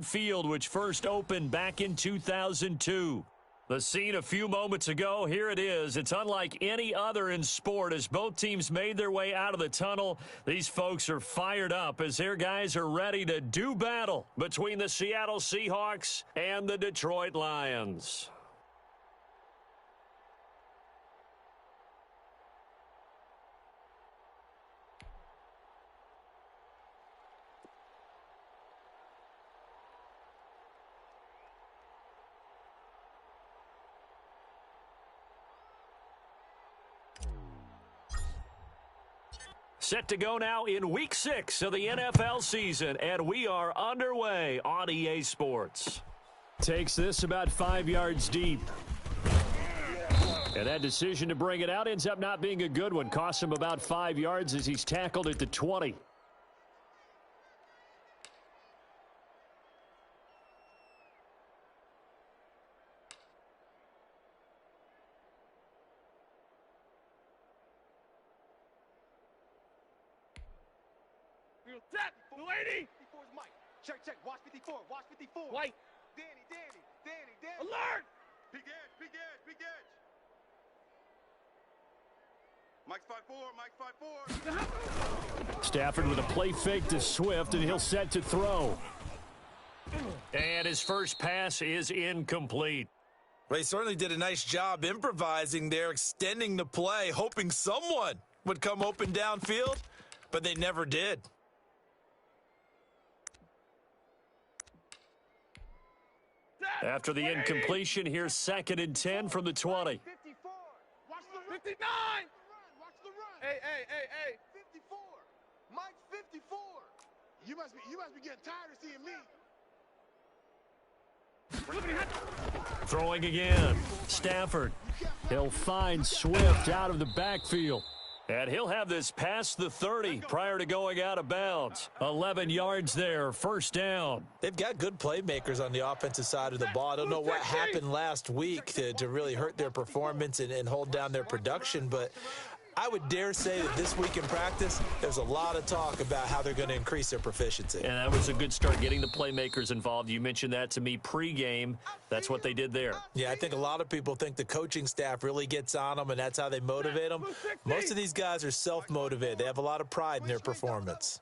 Field, which first opened back in 2002. The scene a few moments ago, here it is. It's unlike any other in sport as both teams made their way out of the tunnel. These folks are fired up as their guys are ready to do battle between the Seattle Seahawks and the Detroit Lions. Set to go now in Week 6 of the NFL season, and we are underway on EA Sports. Takes this about 5 yards deep. And that decision to bring it out ends up not being a good one. Costs him about 5 yards as he's tackled at the 20. Tap, 280. 54 is Mike. Check. Watch 54. Watch 54. White. Danny. Alert. Big edge. Mike's 5'4". Stafford with a play fake to Swift, and he'll set to throw. And his first pass is incomplete. Well, he certainly did a nice job improvising there, extending the play, hoping someone would come open downfield, but they never did. After the incompletion, here's 2nd and 10 from the 20. 54. Watch the 59. Watch the run. Hey. 54. Mike's 54. You must be getting tired of seeing me. Throwing again. Stafford. He'll find Swift out of the backfield. And he'll have this past the 30 prior to going out of bounds. 11 yards there, first down. They've got good playmakers on the offensive side of the ball. I don't know what happened last week to really hurt their performance and hold down their production, but I would dare say that this week in practice, there's a lot of talk about how they're going to increase their proficiency. And that was a good start, getting the playmakers involved. You mentioned that to me pregame. That's what they did there. Yeah, I think a lot of people think the coaching staff really gets on them, and that's how they motivate them. Most of these guys are self-motivated. They have a lot of pride in their performance.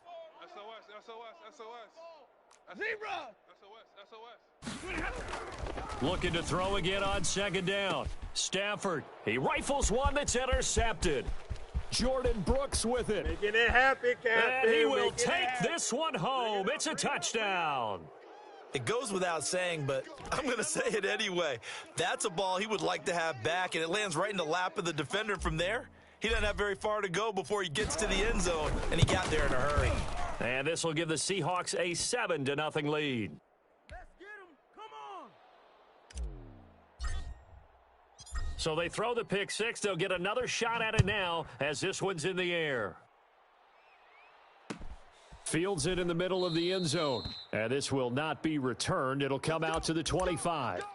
Looking to throw again on 2nd down. Stafford, he rifles one that's intercepted. Jordan Brooks with it. Making it happy, Captain. And he will take this one home. It's a touchdown. It goes without saying, but I'm going to say it anyway. That's a ball he would like to have back, and it lands right in the lap of the defender from there. He doesn't have very far to go before he gets to the end zone, and he got there in a hurry. And this will give the Seahawks a 7-0 lead. So they throw the pick six. They'll get another shot at it now as this one's in the air. Fields it in the middle of the end zone. And this will not be returned. It'll come out to the 25.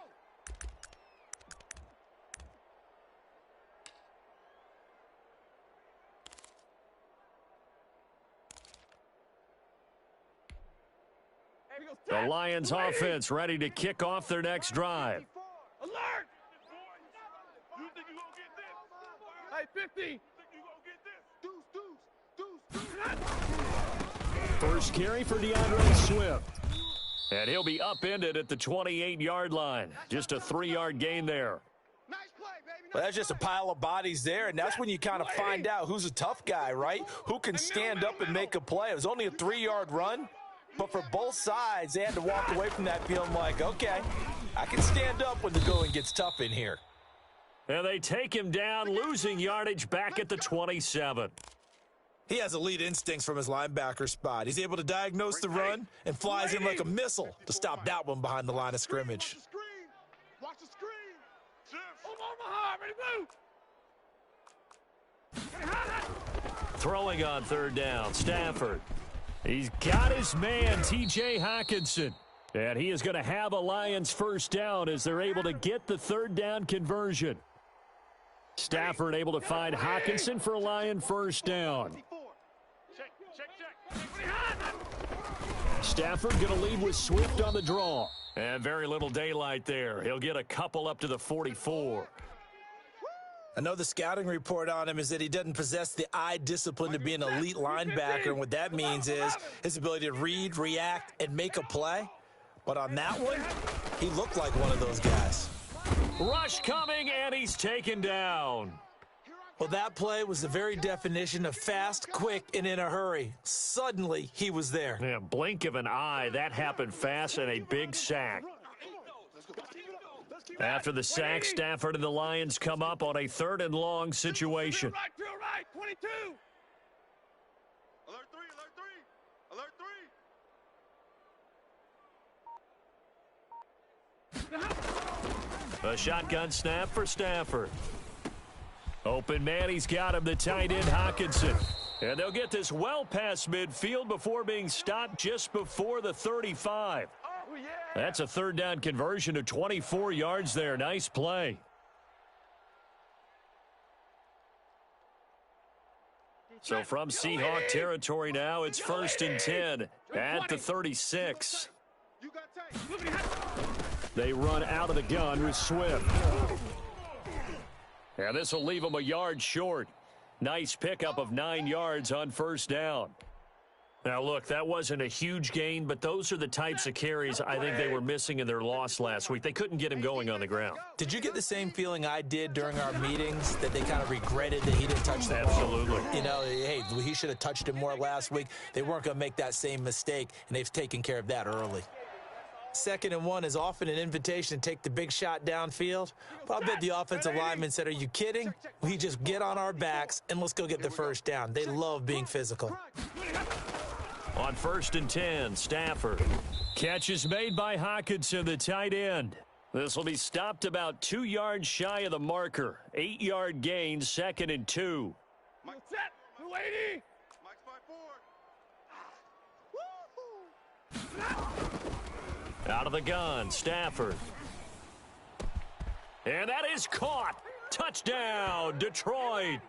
The Lions offense ready to kick off their next drive. Alert! You think you gonna get this? Hey, 50. Deuce. First carry for DeAndre Swift. And he'll be upended at the 28-yard line. Just a 3-yard gain there. Nice play, baby. Well, that's just a pile of bodies there, and that's when you kind of find out who's a tough guy, right? Who can stand up and make a play. It was only a 3-yard run, but for both sides, they had to walk away from that feeling like, okay, I can stand up when the going gets tough in here. And they take him down, losing yardage back at the 27. He has elite instincts from his linebacker spot. He's able to diagnose the run and flies in like a missile to stop that one behind the line of scrimmage. Watch the screen. Omaha, ready, move. Throwing on 3rd down, Stafford. He's got his man, T.J. Hockenson. And he is going to have a Lions first down as they're able to get the 3rd down conversion. Stafford able to find Hockenson for a Lion first down. Stafford going to lead with Swift on the draw. And very little daylight there. He'll get a couple up to the 44. I know the scouting report on him is that he doesn't possess the eye discipline to be an elite linebacker, and what that means is his ability to read, react, and make a play. But on that one, he looked like one of those guys. Rush coming, and he's taken down. Well, that play was the very definition of fast, quick, and in a hurry. Suddenly, he was there. Yeah, blink of an eye. That happened fast, and a big sack. After the sack, Stafford and the Lions come up on a 3rd and long situation. Right, 22. Alert 3, alert 3. A shotgun snap for Stafford. Open man, he's got him, the tight end Hockenson. And they'll get this well past midfield before being stopped just before the 35. Oh, yeah. That's a 3rd down conversion of 24 yards there. Nice play. So from Seahawk territory now, it's 1st and 10 at the 36. You got tape. They run out of the gun with Swift. And this will leave them a yard short. Nice pickup of 9 yards on 1st down. Now, look, that wasn't a huge gain, but those are the types of carries I think they were missing in their loss last week. They couldn't get him going on the ground. Did you get the same feeling I did during our meetings, that they kind of regretted that he didn't touch the ball? Absolutely. You know, hey, he should have touched it more last week. They weren't going to make that same mistake, and they've taken care of that early. 2nd and 1 is often an invitation to take the big shot downfield. But I bet the offensive linemen said, are you kidding? We just get on our backs and let's go get the 1st down. They love being physical. On 1st and 10, Stafford. Catch is made by Hockenson, the tight end. This will be stopped about 2 yards shy of the marker. 8-yard gain, 2nd and 2. Mike set. 280. Mike's 5-4. Out of the gun, Stafford. And that is caught. Touchdown, Detroit.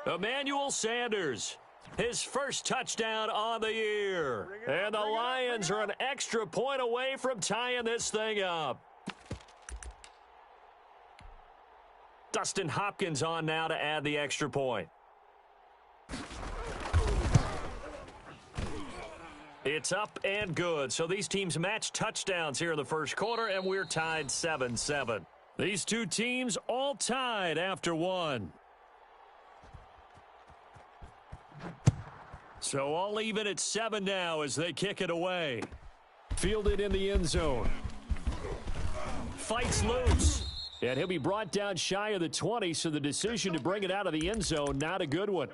Emmanuel Sanders, his 1st touchdown on the year. And the Lions are an extra point away from tying this thing up. Dustin Hopkins on now to add the extra point. It's up and good. So these teams match touchdowns here in the 1st quarter, and we're tied 7-7. These two teams all tied after 1. So all even at 7 now as they kick it away. Fielded in the end zone. Fights loose. And he'll be brought down shy of the 20, so the decision to bring it out of the end zone, not a good one.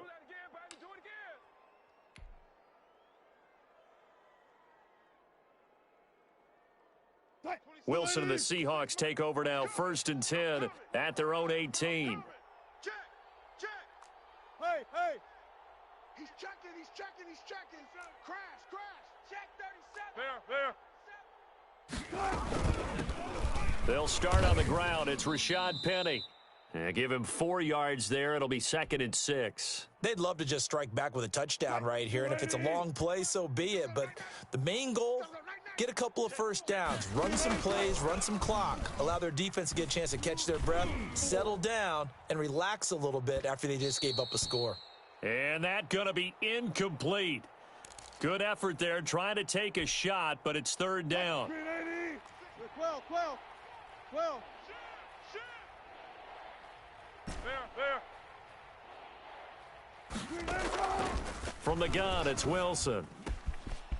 Wilson and the Seahawks take over now, 1st and 10 at their own 18. Check. Hey. He's checking. Crash. Check 37. They'll start on the ground. It's Rashad Penny. Give him 4 yards there. It'll be 2nd and 6. They'd love to just strike back with a touchdown right here, and if it's a long play, so be it. But the main goal, get a couple of 1st downs, run some plays, run some clock, allow their defense to get a chance to catch their breath, settle down, and relax a little bit after they just gave up a score. And that going to be incomplete. Good effort there, trying to take a shot, but it's 3rd down. 12. From the gun, it's Wilson.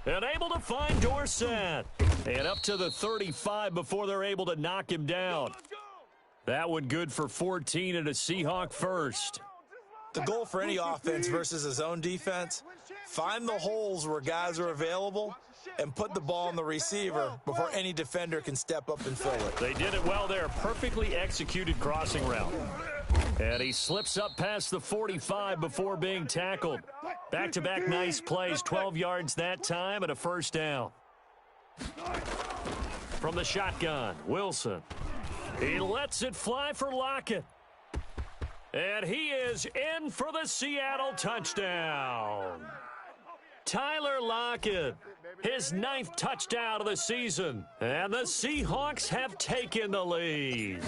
And able to find Dorsett. And up to the 35 before they're able to knock him down. That one good for 14 and a Seahawk 1st. The goal for any offense versus his own defense, find the holes where guys are available and put the ball on the receiver before any defender can step up and fill it. They did it well there. Perfectly executed crossing route. And he slips up past the 45 before being tackled. Back-to-back nice plays, 12 yards that time and a 1st down. From the shotgun, Wilson. He lets it fly for Lockett. And he is in for the Seattle touchdown. Tyler Lockett his 9th touchdown of the season. And the Seahawks have taken the lead.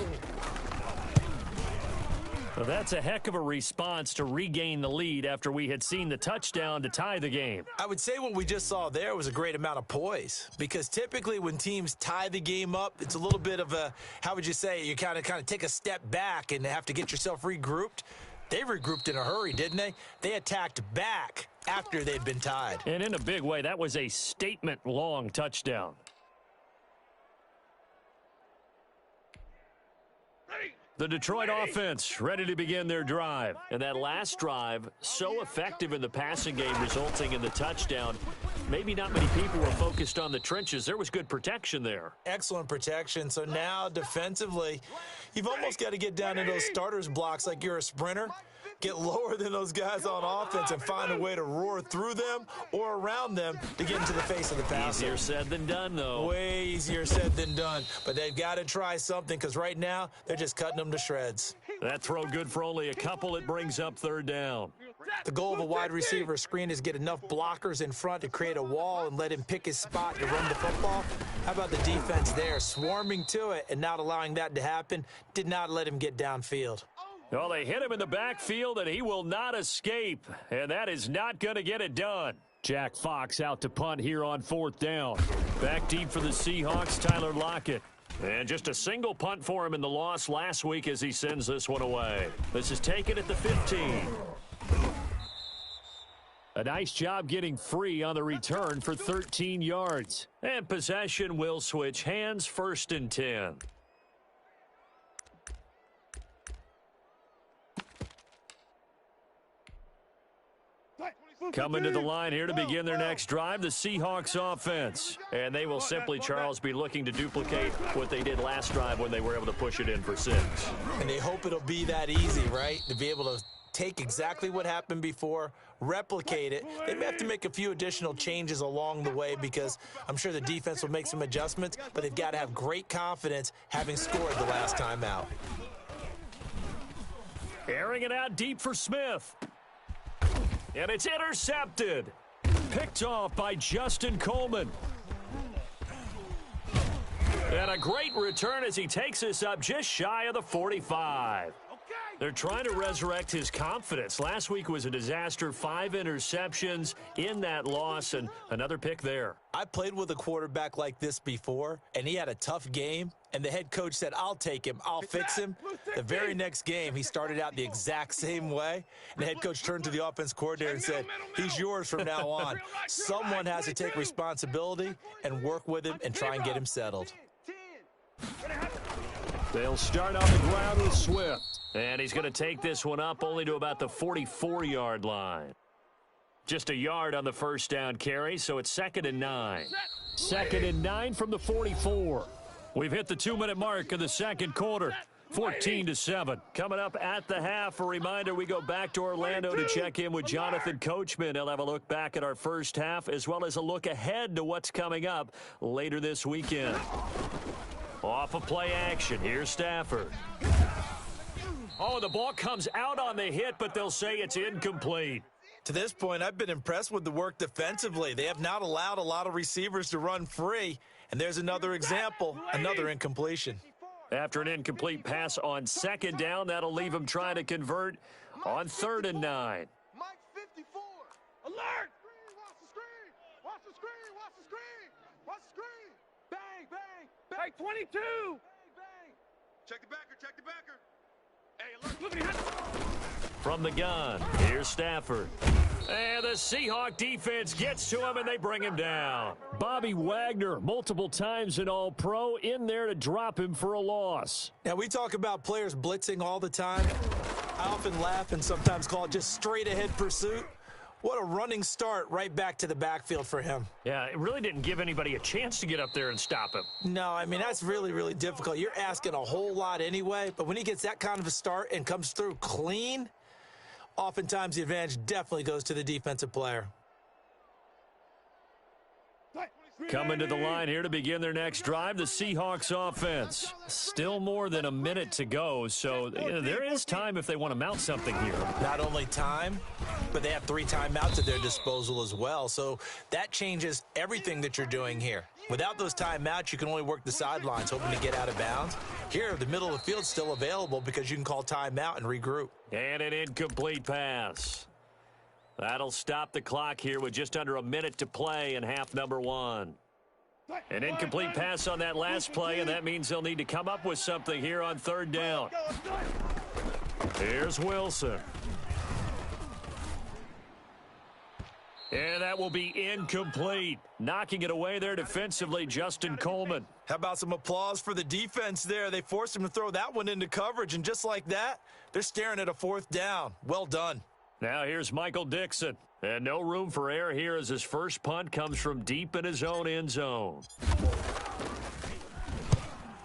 Well, that's a heck of a response to regain the lead after we had seen the touchdown to tie the game. I would say what we just saw there was a great amount of poise, because typically when teams tie the game up, it's a little bit of a, how would you say, you kind of take a step back and have to get yourself regrouped. They regrouped in a hurry, didn't they? They attacked back after they'd been tied. And in a big way, that was a statement-long touchdown. The Detroit offense ready to begin their drive. And that last drive, so effective in the passing game, resulting in the touchdown. Maybe not many people were focused on the trenches. There was good protection there. Excellent protection. So now defensively, you've almost got to get down to those starters blocks like you're a sprinter. Get lower than those guys on offense and find a way to roar through them or around them to get into the face of the passer. Easier said than done, though. Way easier said than done. But they've got to try something, because right now they're just cutting them to shreds. That throw good for only a couple. It brings up 3rd down. The goal of a wide receiver screen is get enough blockers in front to create a wall and let him pick his spot to run the football. How about the defense there, swarming to it and not allowing that to happen? Did not let him get downfield. Well, they hit him in the backfield, and he will not escape. And that is not going to get it done. Jack Fox out to punt here on 4th down. Back deep for the Seahawks, Tyler Lockett. And just a single punt for him in the loss last week as he sends this one away. This is taken at the 15. A nice job getting free on the return for 13 yards. And possession will switch hands, 1st and 10. Coming to the line here to begin their next drive, the Seahawks offense. And they will simply, Charles, be looking to duplicate what they did last drive when they were able to push it in for 6. And they hope it'll be that easy, right? To be able to take exactly what happened before, replicate it. They may have to make a few additional changes along the way, because I'm sure the defense will make some adjustments, but they've got to have great confidence having scored the last time out. Airing it out deep for Smith. And it's intercepted. Picked off by Justin Coleman. And a great return as he takes this up just shy of the 45. They're trying to resurrect his confidence. Last week was a disaster. 5 interceptions in that loss, and another pick there. I played with a quarterback like this before, and he had a tough game, and the head coach said, I'll take him, I'll fix him. The very next game, he started out the exact same way, and the head coach turned to the offense coordinator and said, he's yours from now on. Someone has to take responsibility and work with him and try and get him settled. They'll start on the ground with Swift. And he's going to take this one up only to about the 44-yard line. Just a yard on the 1st down carry, so it's 2nd and 9. 2nd and 9 from the 44. We've hit the 2-minute mark of the 2nd quarter. 14-7. Coming up at the half, a reminder, we go back to Orlando to check in with Jonathan Coachman. He'll have a look back at our first half, as well as a look ahead to what's coming up later this weekend. Off of play action, here's Stafford. Oh, the ball comes out on the hit, but they'll say it's incomplete. To this point, I've been impressed with the work defensively. They have not allowed a lot of receivers to run free. And there's another example, another incompletion. After an incomplete pass on 2nd down, that'll leave him trying to convert on 3rd and 9. Mike 54. Alert! Watch the screen! Watch the screen! Watch the screen! Watch the screen! Bang, bang, bang! 22! Bang, bang! Check the backer, check the backer! From the gun, here's Stafford. And the Seahawk defense gets to him, and they bring him down. Bobby Wagner, multiple times an All-Pro, in there to drop him for a loss. Now, we talk about players blitzing all the time. I often laugh and sometimes call it just straight-ahead pursuit. What a running start right back to the backfield for him. Yeah, it really didn't give anybody a chance to get up there and stop him. No, I mean, that's really, really difficult. You're asking a whole lot anyway, but when he gets that kind of a start and comes through clean, oftentimes the advantage definitely goes to the defensive player. Coming to the line here to begin their next drive, the Seahawks offense. Still more than a minute to go, so there is time if they want to mount something here. Not only time, but they have 3 timeouts at their disposal as well, so that changes everything that you're doing here. Without those timeouts, you can only work the sidelines, hoping to get out of bounds. Here, the middle of the field's still available because you can call timeout and regroup. And an incomplete pass. That'll stop the clock here with just under a minute to play in half number 1. An incomplete pass on that last play, and that means they'll need to come up with something here on 3rd down. Here's Wilson. And that will be incomplete. Knocking it away there defensively, Justin Coleman. How about some applause for the defense there? They forced him to throw that one into coverage, and just like that, they're staring at a 4th down. Well done. Now here's Michael Dixon. And no room for error here as his first punt comes from deep in his own end zone.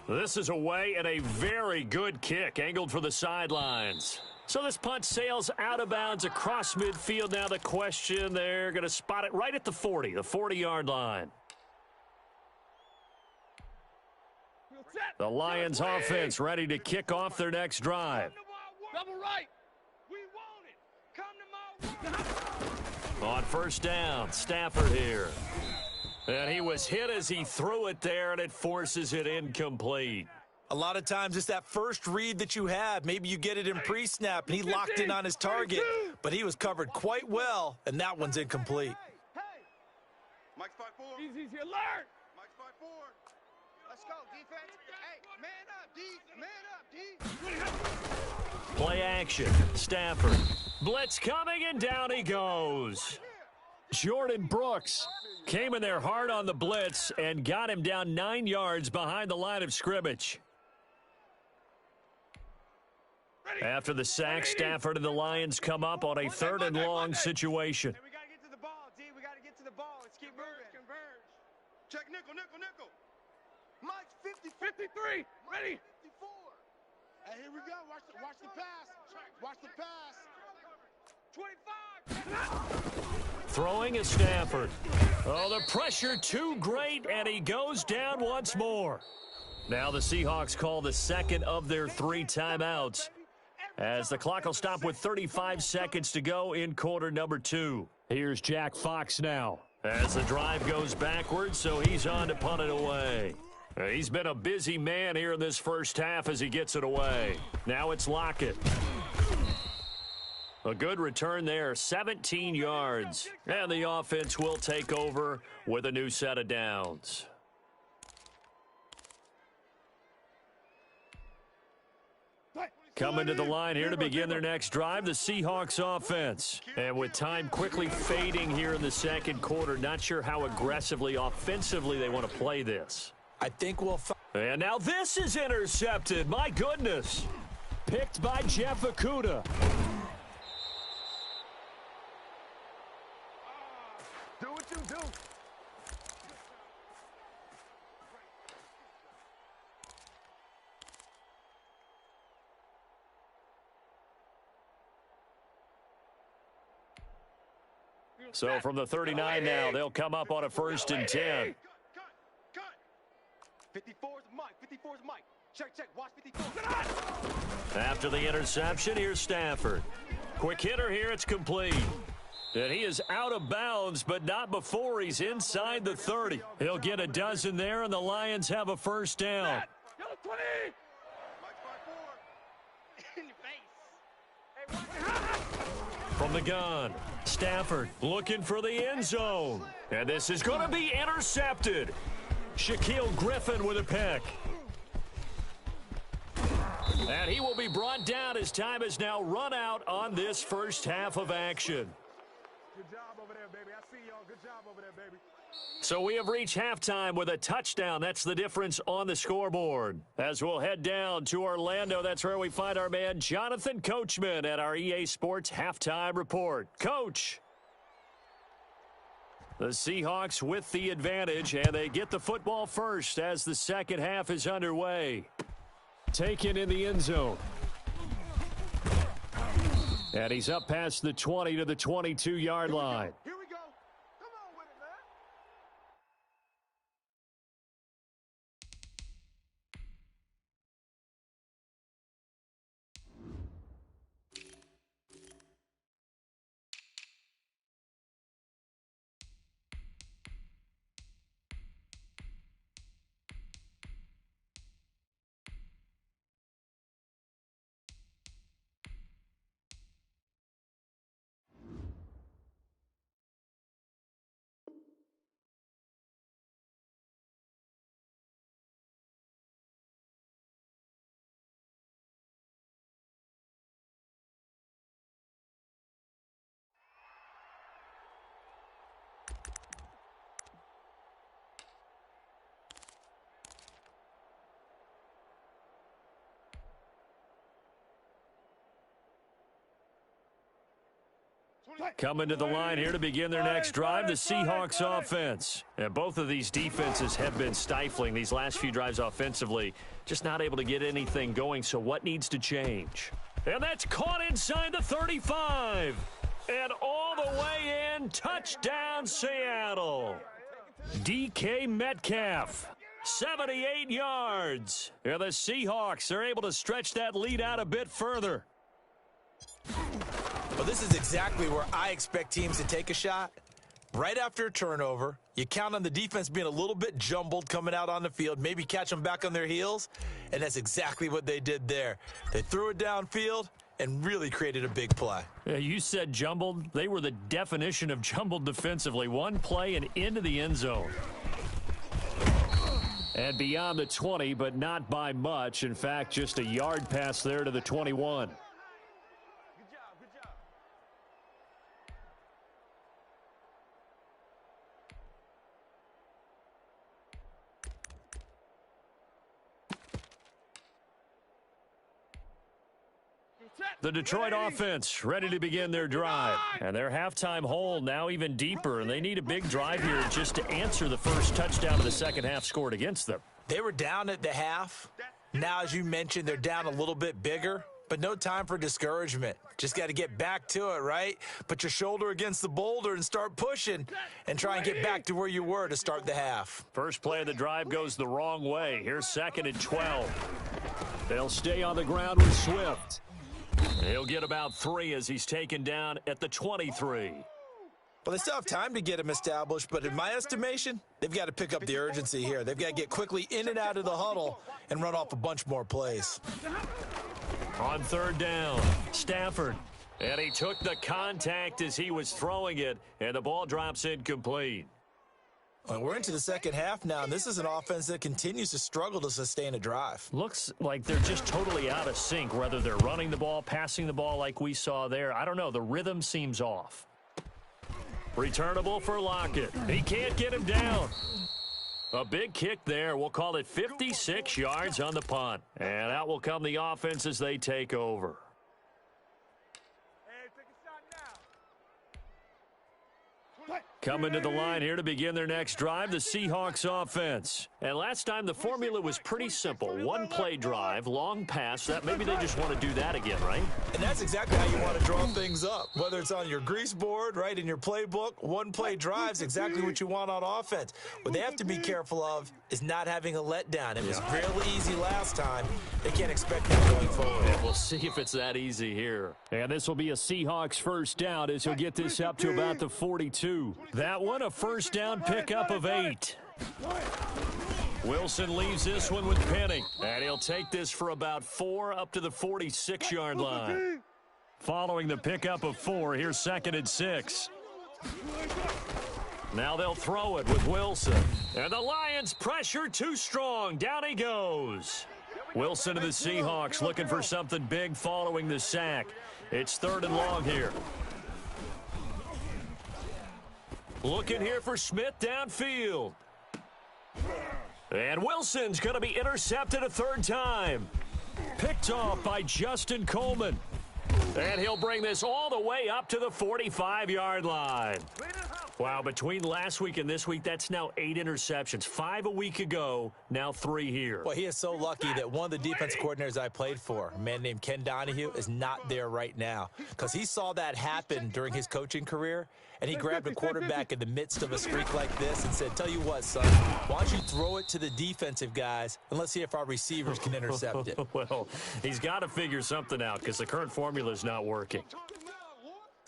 This is away and a very good kick angled for the sidelines. So this punt sails out of bounds across midfield. Now the question, they're going to spot it right at the 40-yard line. The Lions offense ready to kick off their next drive. Double right. We want it. Come to my On 1st down, Stafford here. And he was hit as he threw it there, and it forces it incomplete. A lot of times it's that first read that you have. Maybe you get it in pre-snap, and he locked in on his target, but he was covered quite well, and that one's incomplete. Hey. Mike's 5-4. Easy, alert. Mike's 5-4. Let's go, defense. Hey, man up, D. Play action. Stafford. Blitz coming, and down he goes. Jordan Brooks came in there hard on the blitz and got him down 9 yards behind the line of scrimmage. After the sack, Stafford and the Lions come up on a 3rd and long situation. We got to get to the ball, D. We got to get to the ball. Let's keep moving. Converge. Check nickel. Mike's 53. Ready. 54. Hey, here we go. Watch the pass. Watch the pass. 25. Throwing is Stafford. Oh, the pressure too great, and he goes down once more. Now the Seahawks call the 2nd of their 3 timeouts, as the clock will stop with 35 seconds to go in quarter number 2. Here's Jack Fox now as the drive goes backwards, so he's on to punt it away. He's been a busy man here in this first half as he gets it away. Now it's Lockett. A good return there, 17 yards. And the offense will take over with a new set of downs. Coming to the line here to begin their next drive, the Seahawks offense. And with time quickly fading here in the 2nd quarter, not sure how aggressively, offensively they want to play this. I think we'll And now this is intercepted. My goodness. Picked by Jeff Okudah. Do what you do. So from the 39 now, they'll come up on a 1st and 10. Cut. 54's Mike. Check. Watch 54. After the interception, here's Stafford. Quick hitter here, it's complete. And he is out of bounds, but not before he's inside the 30. He'll get a dozen there, and the Lions have a 1st down. Yellow 20. Mike's 5-4. In your face. From the gun, Stafford looking for the end zone. And this is going to be intercepted. Shaquille Griffin with a pick. And he will be brought down as time has now run out on this first half of action. Good job over there, baby. I see y'all. Good job over there, baby. So we have reached halftime with a touchdown. That's the difference on the scoreboard. As we'll head down to Orlando, that's where we find our man Jonathan Coachman at our EA Sports Halftime Report. Coach. The Seahawks with the advantage, and they get the football first as the second half is underway. Taken in the end zone. And he's up past the 20 to the 22-yard line. Here we go. Come on with it, man. Coming to the line here to begin their next drive, the Seahawks offense. And both of these defenses have been stifling these last few drives offensively. Just not able to get anything going, so what needs to change? And that's caught inside the 35. And all the way in, touchdown Seattle. DK Metcalf, 78 yards. And the Seahawks are able to stretch that lead out a bit further. Well, this is exactly where I expect teams to take a shot. Right after a turnover, you count on the defense being a little bit jumbled coming out on the field, maybe catch them back on their heels, and that's exactly what they did there. They threw it downfield and really created a big play. Yeah, you said jumbled. They were the definition of jumbled defensively. One play and into the end zone. And beyond the 20, but not by much. In fact, just a yard pass there to the 21. The Detroit offense ready to begin their drive. And their halftime hole now even deeper, and they need a big drive here just to answer the first touchdown of the second half scored against them. They were down at the half. Now, as you mentioned, they're down a little bit bigger, but no time for discouragement. Just got to get back to it, right? Put your shoulder against the boulder and start pushing and try and get back to where you were to start the half. First play of the drive goes the wrong way. Here's 2nd and 12. They'll stay on the ground with Swift. He'll get about 3 as he's taken down at the 23. Well, they still have time to get him established, but in my estimation, they've got to pick up the urgency here. They've got to get quickly in and out of the huddle and run off a bunch more plays. On 3rd down, Stafford. And he took the contact as he was throwing it, and the ball drops incomplete. Well, we're into the second half now, and this is an offense that continues to struggle to sustain a drive. Looks like they're just totally out of sync, whether they're running the ball, passing the ball like we saw there. I don't know. The rhythm seems off. Returnable for Lockett. He can't get him down. A big kick there. We'll call it 56 yards on the punt. And out will come the offense as they take over. Coming to the line here to begin their next drive, the Seahawks offense. And last time the formula was pretty simple. One play drive, long pass. That maybe they just want to do that again, right? And that's exactly how you want to draw things up. Whether it's on your grease board, right, in your playbook, one play drive's exactly what you want on offense. What they have to be careful of is not having a letdown. It was fairly easy last time. They can't expect that going forward. And we'll see if it's that easy here. And this will be a Seahawks first down as he'll get this up to about the 42. That one a first down pickup of 8. Wilson leaves this one with Penning. And he'll take this for about 4 up to the 46-yard line. Following the pickup of 4, here's 2nd and 6. Now they'll throw it with Wilson. And the Lions pressure too strong. Down he goes. Wilson and the Seahawks looking for something big following the sack. It's 3rd and long here. Looking here for Smith downfield. And Wilson's going to be intercepted a 3rd time. Picked off by Justin Coleman. And he'll bring this all the way up to the 45-yard line. Wow, between last week and this week, that's now 8 interceptions. 5 a week ago, now 3 here. Well, he is so lucky that one of the defense coordinators I played for, a man named Ken Donahue, is not there right now. Because he saw that happen during his coaching career, and he grabbed a quarterback in the midst of a streak like this and said, tell you what, son, why don't you throw it to the defensive guys, and let's see if our receivers can intercept it. Well, he's got to figure something out because the current formula is not working.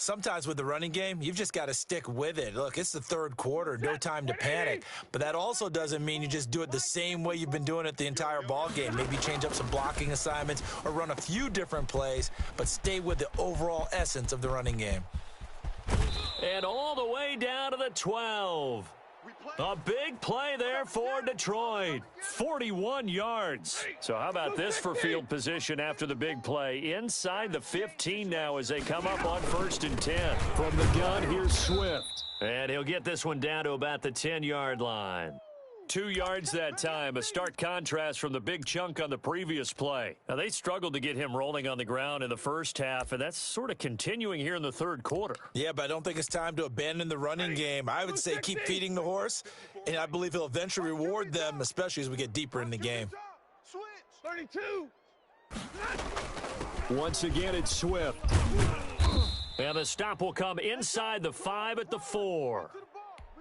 Sometimes with the running game, you've just got to stick with it. Look, it's the 3rd quarter, no time to panic. But that also doesn't mean you just do it the same way you've been doing it the entire ball game. Maybe change up some blocking assignments or run a few different plays, but stay with the overall essence of the running game. And all the way down to the 12. A big play there for Detroit. 41 yards. So how about this for field position after the big play? Inside the 15 now as they come up on 1st and 10. From the gun, here's Swift. And he'll get this one down to about the 10-yard line. 2 yards that time, a stark contrast from the big chunk on the previous play. Now, they struggled to get him rolling on the ground in the first half, and that's sort of continuing here in the third quarter. Yeah, but I don't think it's time to abandon the running game. I would say keep feeding the horse, and I believe he'll eventually reward them, especially as we get deeper in the game. Switch. 32. Once again, it's Swift. And the stop will come inside the 5 at the 4.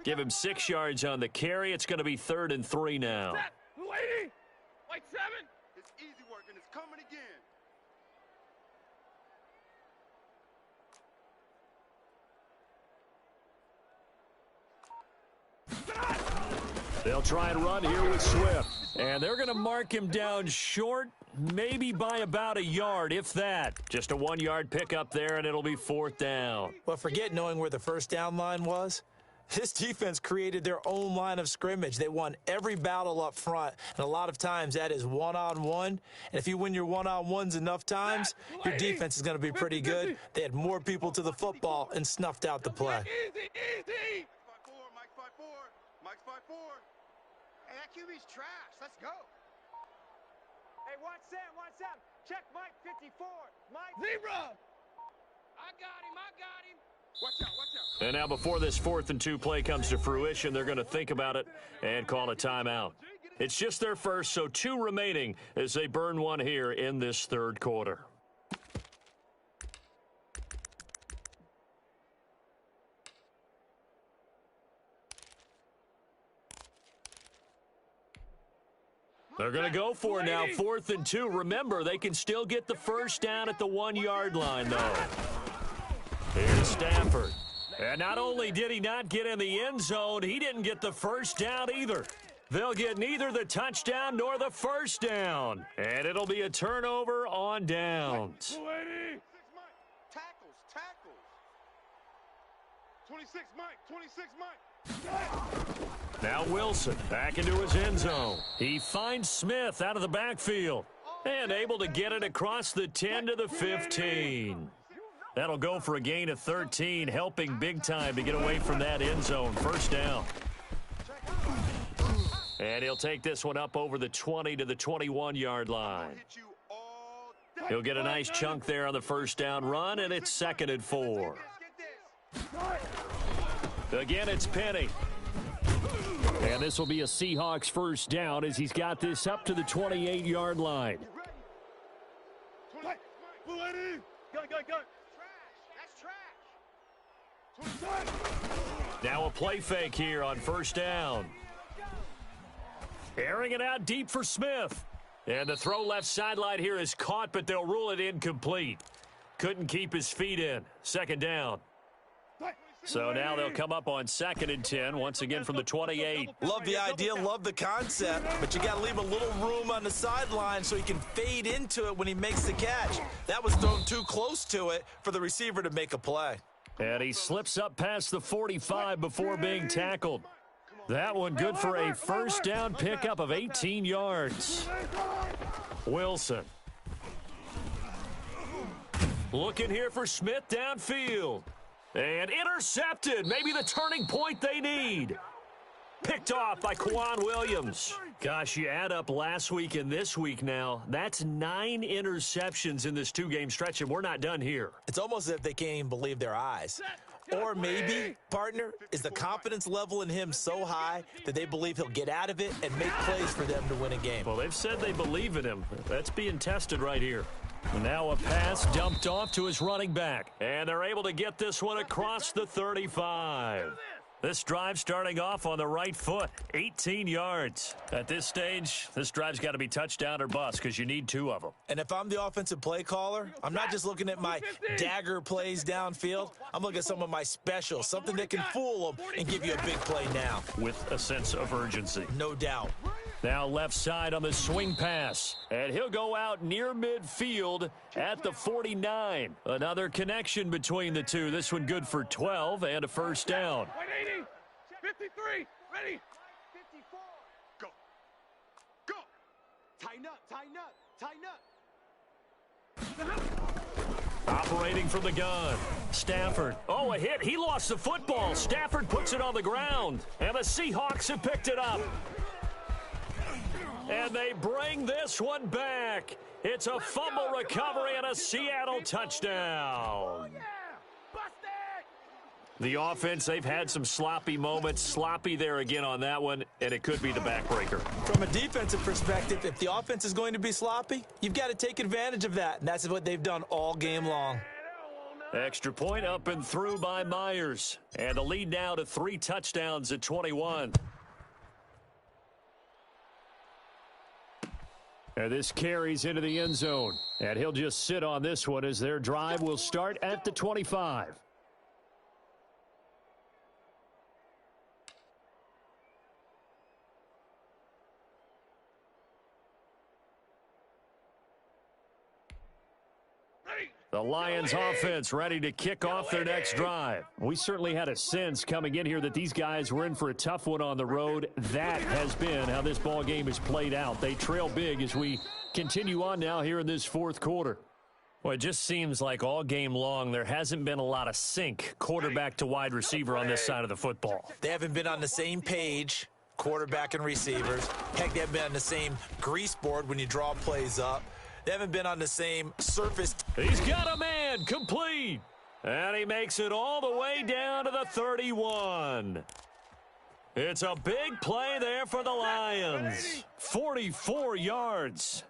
Give him 6 yards on the carry. It's going to be 3rd and 3 now. Lady, like 7. It's easy work, and it's coming again. They'll try and run here with Swift. And they're going to mark him down short, maybe by about a yard, if that. Just a 1-yard pickup there, and it'll be 4th down. Well, forget knowing where the first down line was. This defense created their own line of scrimmage. They won every battle up front, and a lot of times that is one-on-one. And if you win your one-on-ones enough times, your defense is going to be pretty good. They had more people to the football and snuffed out the play. Easy, easy. Mike 5-4. Mike's 5-4. Hey, that QB's trash. Let's go. Hey, watch Sam, watch Sam. Check Mike 54. Mike. Zebra. I got him. Watch out. And now before this 4th and 2 play comes to fruition, they're going to think about it and call a timeout. It's just their first, so 2 remaining as they burn one here in this third quarter. They're going to go for it now, 4th and 2. Remember, they can still get the first down at the 1-yard line, though. Here's Stafford. And not only did he not get in the end zone, he didn't get the first down either. They'll get neither the touchdown nor the first down. And it'll be a turnover on downs. Tackles. 26 Mike. Now Wilson back into his end zone. He finds Smith out of the backfield and able to get it across the 10 to the 15. That'll go for a gain of 13, helping big time to get away from that end zone. First down. And he'll take this one up over the 20 to the 21-yard line. He'll get a nice chunk there on the first down run, and it's 2nd and 4. Again, it's Penny. And this will be a Seahawks first down as he's got this up to the 28-yard line. Go. Now a play fake here on first down. Airing it out deep for Smith. And the throw left sideline here is caught, but they'll rule it incomplete. Couldn't keep his feet in. 2nd down. So now they'll come up on 2nd and 10, once again from the 28. Love the idea, love the concept, but you got to leave a little room on the sideline so he can fade into it when he makes the catch. That was thrown too close to it for the receiver to make a play. And he slips up past the 45 before being tackled. That one good for a first down pickup of 18 yards. Wilson. Looking here for Smith downfield. And intercepted. Maybe the turning point they need. Picked off by Kwan Williams. Gosh, you add up last week and this week now. That's 9 interceptions in this 2-game stretch, and we're not done here. It's almost as if they can't even believe their eyes. Or maybe, partner, is the confidence level in him so high that they believe he'll get out of it and make plays for them to win a game. Well, they've said they believe in him. That's being tested right here. Now a pass dumped off to his running back. And they're able to get this one across the 35. This drive starting off on the right foot, 18 yards. At this stage, this drive's got to be touchdown or bust because you need 2 of them. And if I'm the offensive play caller, I'm not just looking at my dagger plays downfield. I'm looking at some of my specials, something that can fool them and give you a big play now. With a sense of urgency. No doubt. Now left side on the swing pass. And he'll go out near midfield at the 49. Another connection between the two. This one good for 12 and a first down. 53, ready. 54. Go. Tighten up. Operating from the gun. Stafford. Oh, a hit. He lost the football. Stafford puts it on the ground. And the Seahawks have picked it up. And they bring this one back. It's a fumble recovery and a Seattle touchdown. The offense, they've had some sloppy moments. Sloppy there again on that one, and it could be the backbreaker. From a defensive perspective, if the offense is going to be sloppy, you've got to take advantage of that, and that's what they've done all game long. Extra point up and through by Myers. And the lead now to 3 touchdowns at 21. And this carries into the end zone. And he'll just sit on this one as their drive will start at the 25. The Lions offense ready to kick off their next drive. We certainly had a sense coming in here that these guys were in for a tough one on the road. That has been how this ball game has played out. They trail big as we continue on now here in this fourth quarter. Well, it just seems like all game long there hasn't been a lot of sync quarterback to wide receiver on this side of the football. They haven't been on the same page, quarterback and receivers. Heck, they haven't been on the same grease board when you draw plays up. They haven't been on the same surface. He's got a man complete. And he makes it all the way down to the 31. It's a big play there for the Lions. 44 yards.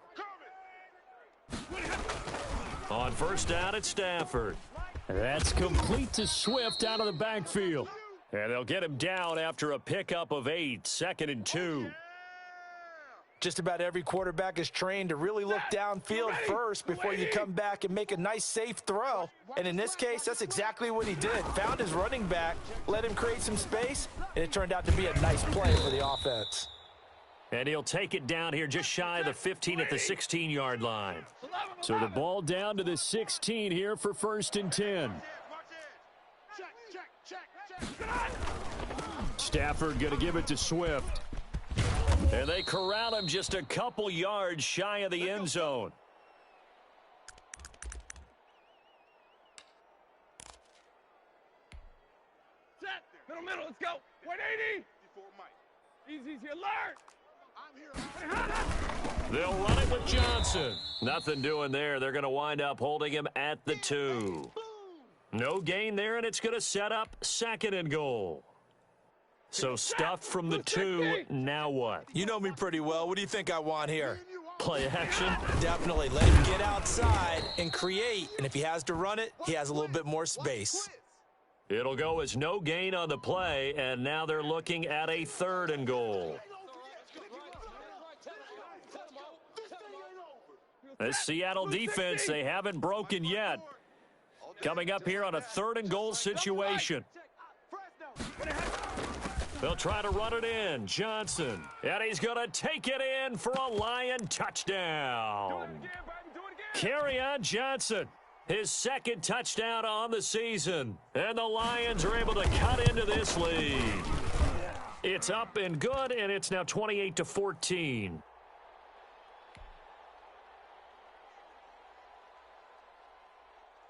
On first down at Stafford. That's complete to Swift out of the backfield. And they'll get him down after a pickup of 8, 2nd and 2. Just about every quarterback is trained to really look downfield first before you come back and make a nice, safe throw. And in this case, that's exactly what he did. Found his running back, let him create some space, and it turned out to be a nice play for the offense. And he'll take it down here just shy of the 15 at the 16-yard line. So the ball down to the 16 here for 1st and 10. Stafford going to give it to Swift. And they corral him just a couple yards shy of the end zone. Set. Middle, let's go. 180. Easy, alert. They'll run it with Johnson. Nothing doing there. They're going to wind up holding him at the 2. No gain there, and it's going to set up 2nd and goal. So stuffed from the 2, now what? You know me pretty well. What do you think I want here? Play action? Definitely. Let him get outside and create. And if he has to run it, he has a little bit more space. It'll go as no gain on the play, and now they're looking at a 3rd and goal. This Seattle defense, they haven't broken yet. Coming up here on a 3rd and goal situation. They'll try to run it in. Johnson. And he's going to take it in for a Lion touchdown. Carry on Johnson. His 2nd touchdown on the season. And the Lions are able to cut into this lead. It's up and good, and it's now 28-14.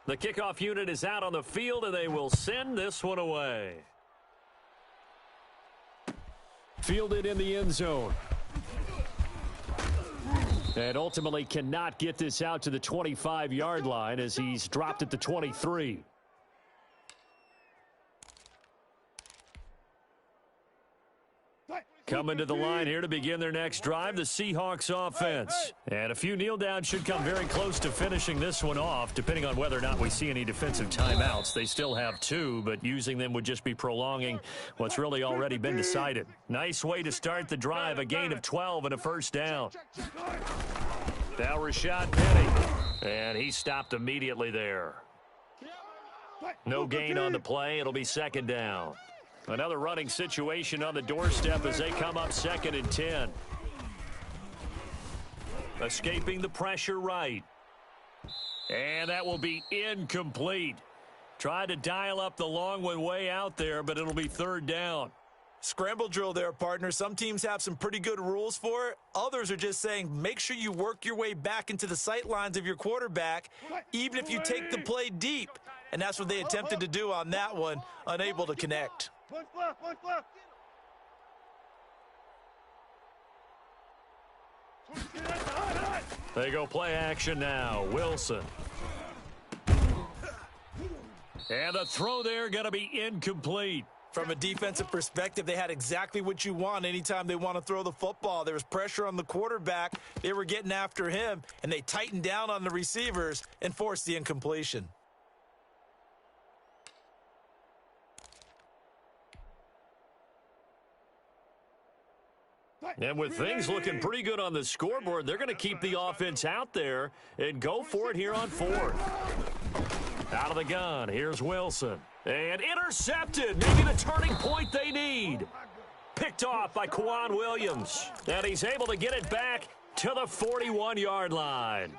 The kickoff unit is out on the field, and they will send this one away. Fielded in the end zone. And ultimately cannot get this out to the 25-yard line as he's dropped at the 23. Coming to the line here to begin their next drive, the Seahawks offense. And a few kneel downs should come very close to finishing this one off, depending on whether or not we see any defensive timeouts. They still have 2, but using them would just be prolonging what's really already been decided. Nice way to start the drive, a gain of 12 and a first down. Now Rashad Penny, and he stopped immediately there. No gain on the play. It'll be 2nd down. Another running situation on the doorstep as they come up 2nd and 10. Escaping the pressure right. And that will be incomplete. Tried to dial up the long one way out there, but it'll be 3rd down. Scramble drill there, partner. Some teams have some pretty good rules for it. Others are just saying make sure you work your way back into the sight lines of your quarterback, even if you take the play deep. And that's what they attempted to do on that one, unable to connect. Look left. They go play action now. Wilson. And the throw there going to be incomplete. From a defensive perspective, they had exactly what you want anytime they want to throw the football. There was pressure on the quarterback. They were getting after him, and they tightened down on the receivers and forced the incompletion. And with things looking pretty good on the scoreboard, they're going to keep the offense out there and go for it here on fourth. Out of the gun, here's Wilson. And intercepted, maybe the turning point they need. Picked off by Quan Williams. And he's able to get it back to the 41-yard line.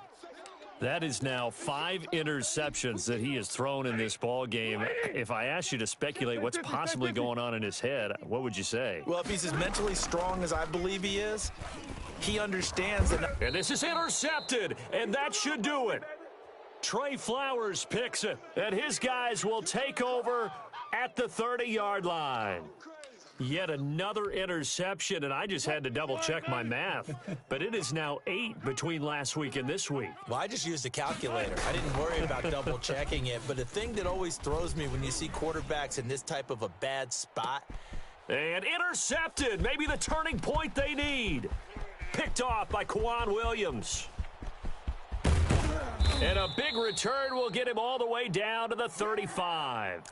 That is now 5 interceptions that he has thrown in this ball game. If I asked you to speculate what's possibly going on in his head, what would you say? Well, if he's as mentally strong as I believe he is, he understands that. And this is intercepted, and that should do it. Trey Flowers picks it, and his guys will take over at the 30-yard line. Yet another interception, and I just had to double-check my math. But it is now 8 between last week and this week. Well, I just used a calculator. I didn't worry about double-checking it. But the thing that always throws me when you see quarterbacks in this type of a bad spot. And intercepted, maybe the turning point they need. Picked off by Quan Williams. And a big return will get him all the way down to the 35.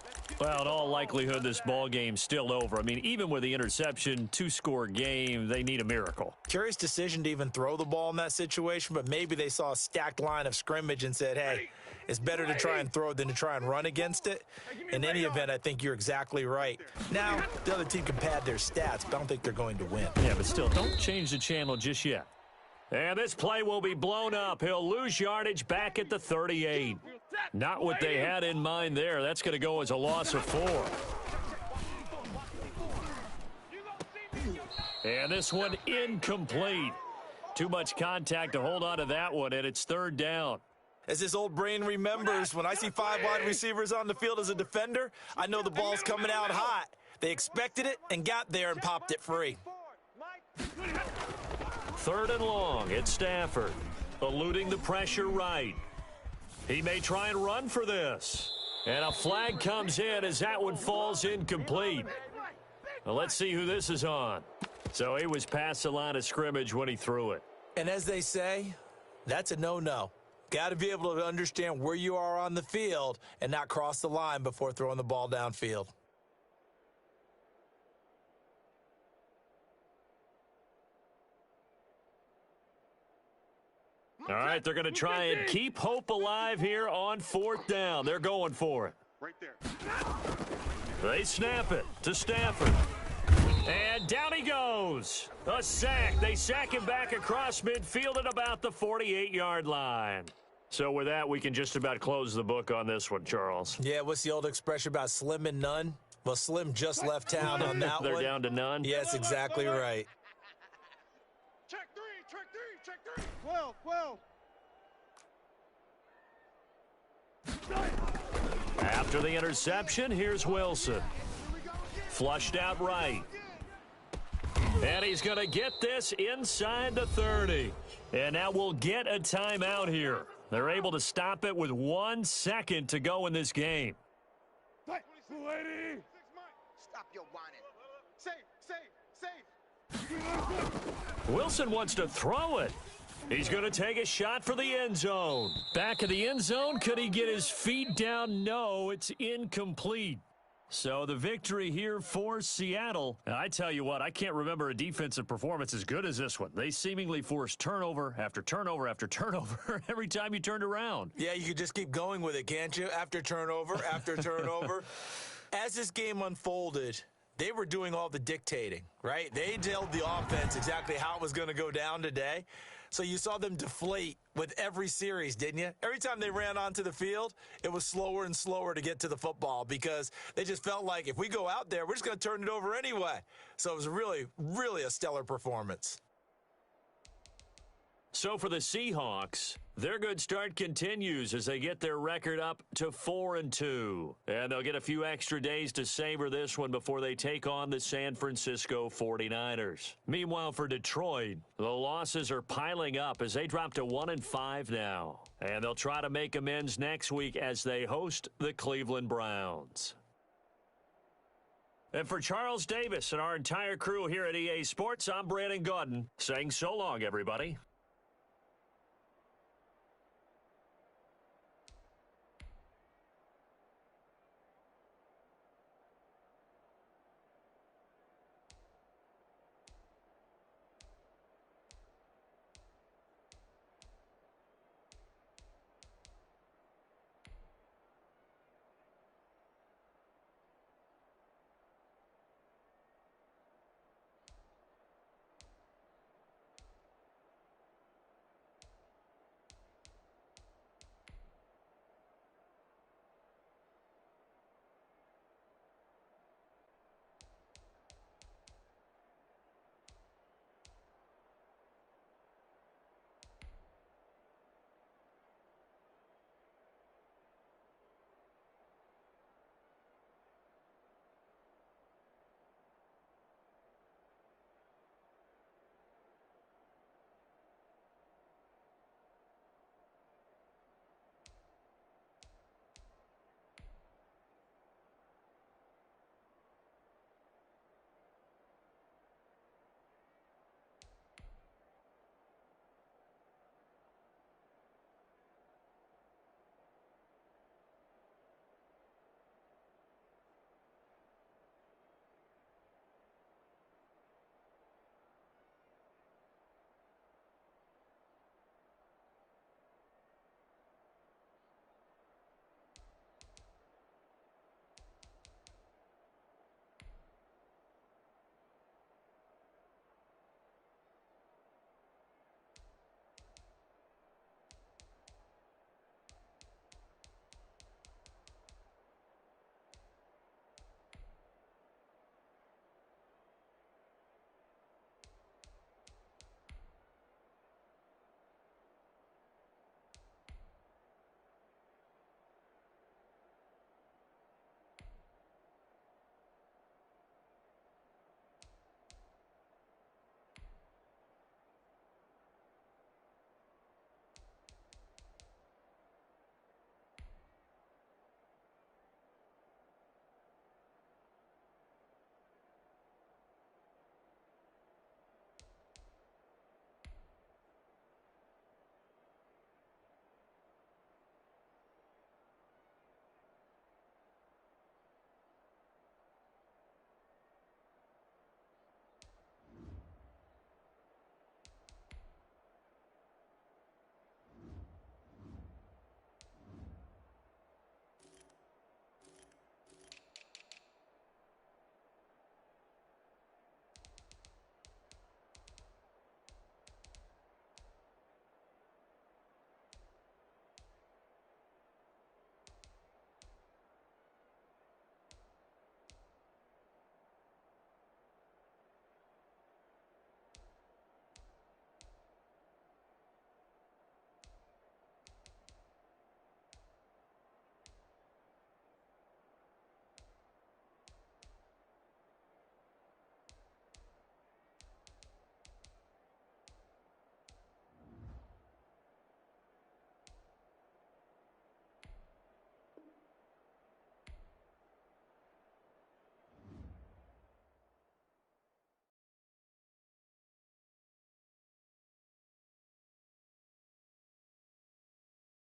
Well, in all likelihood, this ball game's still over. I mean, even with the interception, 2-score game, they need a miracle. Curious decision to even throw the ball in that situation, but maybe they saw a stacked line of scrimmage and said, hey, it's better to try and throw than to try and run against it. In any event, I think you're exactly right. Now, the other team can pad their stats, but I don't think they're going to win. Yeah, but still, don't change the channel just yet. And this play will be blown up. He'll lose yardage back at the 38. Not what they had in mind there. That's going to go as a loss of 4. And this one incomplete. Too much contact to hold on to that one, and it's 3rd down. As this old brain remembers, when I see 5 wide receivers on the field as a defender, I know the ball's coming out hot. They expected it and got there and popped it free. 3rd and long. It's Stafford. Eluding the pressure right. He may try and run for this. And a flag comes in as that one falls incomplete. Well, let's see who this is on. So he was past the line of scrimmage when he threw it. And as they say, that's a no-no. Got to be able to understand where you are on the field and not cross the line before throwing the ball downfield. All right, they're going to try and keep hope alive here on 4th down. They're going for it. Right there. They snap it to Stafford. And down he goes. A sack. They sack him back across midfield at about the 48-yard line. So with that, we can just about close the book on this one, Charles. Yeah, what's the old expression about slim and none? Well, Slim just left town on that one. They're down to none? Yes, exactly right. Check 3, check 3, check 3. 12, 12. After the interception, here's Wilson. Flushed out right. And he's going to get this inside the 30. And now we'll get a timeout here. They're able to stop it with 1 second to go in this game. Stop your whining. Safe. Wilson wants to throw it. He's going to take a shot for the end zone. Back of the end zone. Could he get his feet down? No, it's incomplete. So the victory here for Seattle. And I tell you what, I can't remember a defensive performance as good as this one. They seemingly forced turnover after turnover after turnover every time you turned around. Yeah, you could just keep going with it, can't you? After turnover, after turnover. As this game unfolded, they were doing all the dictating, right? They told the offense exactly how it was going to go down today. So you saw them deflate with every series, didn't you? Every time they ran onto the field, it was slower and slower to get to the football because they just felt like if we go out there, we're just going to turn it over anyway. So it was really, really a stellar performance. So for the Seahawks, Their good start continues as they get their record up to 4-2. And they'll get a few extra days to savor this one before they take on the San Francisco 49ers. Meanwhile, for Detroit, the losses are piling up as they drop to 1-5 now. And they'll try to make amends next week as they host the Cleveland Browns. And for Charles Davis and our entire crew here at EA Sports, I'm Brandon Gaudin saying so long, everybody.